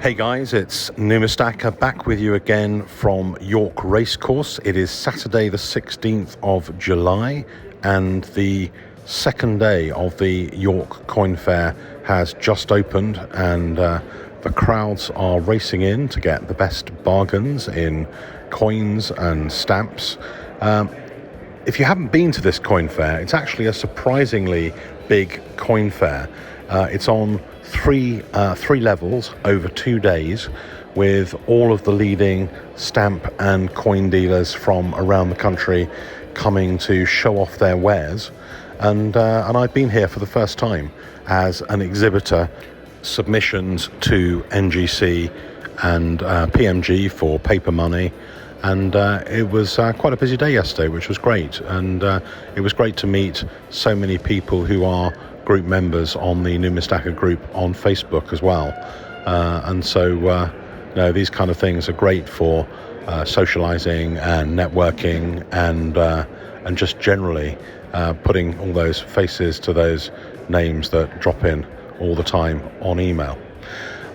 Hey guys, it's Numistacker back with you again from York Racecourse. It is Saturday the 16th of July and the second day of the York Coin Fair has just opened, and the crowds are racing in to get the best bargains in coins and stamps. If you haven't been to this coin fair, it's actually a surprisingly big coin fair. It's on three levels over 2 days, with all of the leading stamp and coin dealers from around the country coming to show off their wares. And I've been here for the first time as an exhibitor. Submissions to NGC and PMG for paper money. And it was quite a busy day yesterday, which was great. And it was great to meet so many people who are group members on the Numistacker group on Facebook as well. And so, these kind of things are great for socializing and networking and just generally putting all those faces to those names that drop in all the time on email.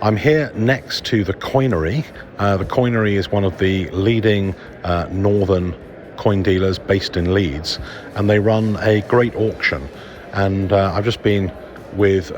I'm here next to the Coinery. The Coinery is one of the leading northern coin dealers based in Leeds, and they run a great auction. And I've just been with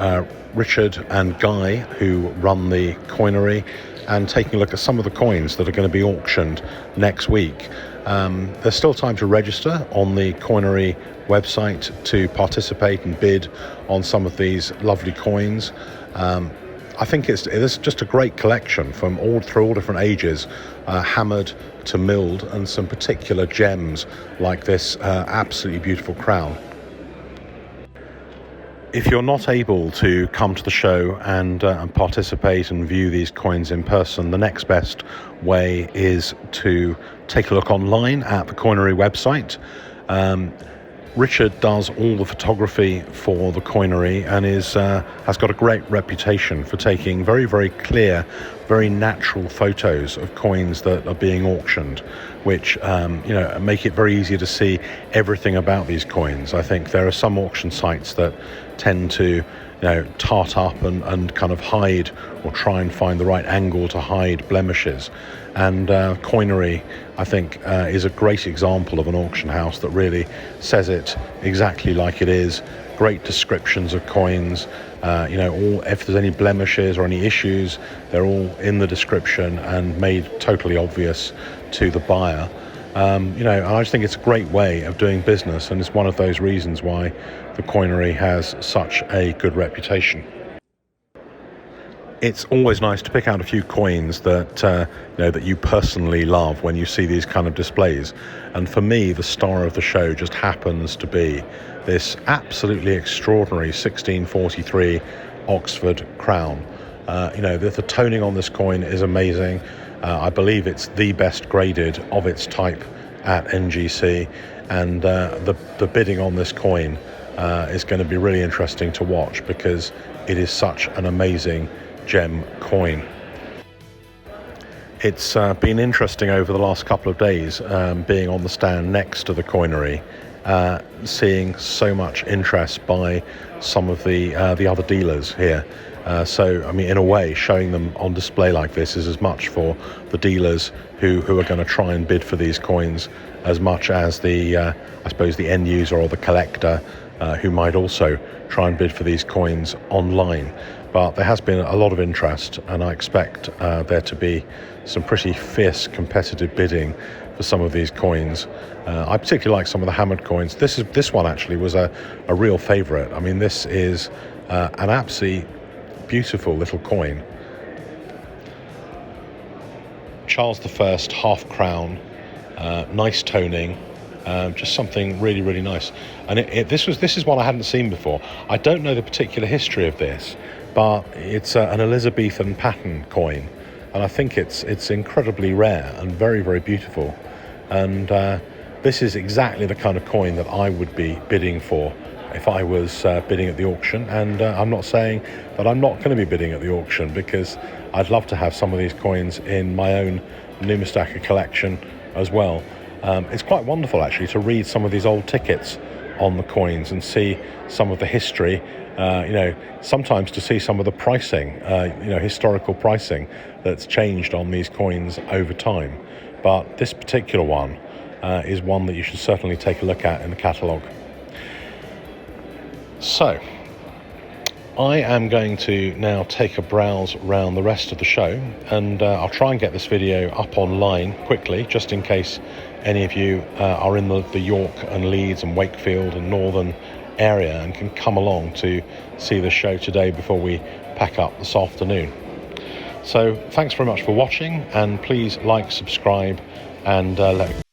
Richard and Guy, who run the Coinery, and taking a look at some of the coins that are going to be auctioned next week. There's still time to register on the Coinery website to participate and bid on some of these lovely coins. I think it's just a great collection from through all different ages, hammered to milled, and some particular gems like this absolutely beautiful crown. If you're not able to come to the show and participate and view these coins in person, the next best way is to take a look online at the Coinery website. Richard does all the photography for the Coinery and has got a great reputation for taking very, very clear, very natural photos of coins that are being auctioned, which make it very easy to see everything about these coins. I think there are some auction sites that tend to tart up and kind of hide or try and find the right angle to hide blemishes. And Coinery, I think, is a great example of an auction house that really says it exactly like it is. Great descriptions of coins. If there's any blemishes or any issues, they're all in the description and made totally obvious to the buyer. And I just think it's a great way of doing business, and it's one of those reasons why the Coinery has such a good reputation. It's always nice to pick out a few coins that that you personally love when you see these kind of displays. And for me, the star of the show just happens to be this absolutely extraordinary 1643 Oxford crown. The toning on this coin is amazing. I believe it's the best graded of its type at NGC, and the bidding on this coin is going to be really interesting to watch because it is such an amazing gem coin. It's been interesting over the last couple of days being on the stand next to the Coinery, seeing so much interest by some of the other dealers here. In a way, showing them on display like this is as much for the dealers who are going to try and bid for these coins as much as the end user or the collector who might also try and bid for these coins online. But there has been a lot of interest, and I expect there to be some pretty fierce competitive bidding for some of these coins. I particularly like some of the hammered coins. This one actually was a real favourite. I mean, this is an absolutely beautiful little coin. Charles I half crown, nice toning, just something really, really nice. And this is one I hadn't seen before. I don't know the particular history of this, but it's an Elizabethan pattern coin, and I think it's incredibly rare and very, very beautiful. And this is exactly the kind of coin that I would be bidding for if I was bidding at the auction. And I'm not saying that I'm not going to be bidding at the auction, because I'd love to have some of these coins in my own Numistacker collection as well. It's quite wonderful actually to read some of these old tickets on the coins and see some of the history, sometimes to see some of the pricing, historical pricing that's changed on these coins over time. But this particular one is one that you should certainly take a look at in the catalogue. So I am going to now take a browse around the rest of the show, and I'll try and get this video up online quickly, just in case any of you are in the York and Leeds and Wakefield and Northern area and can come along to see the show today before we pack up this afternoon. So thanks very much for watching, and please like, subscribe, and let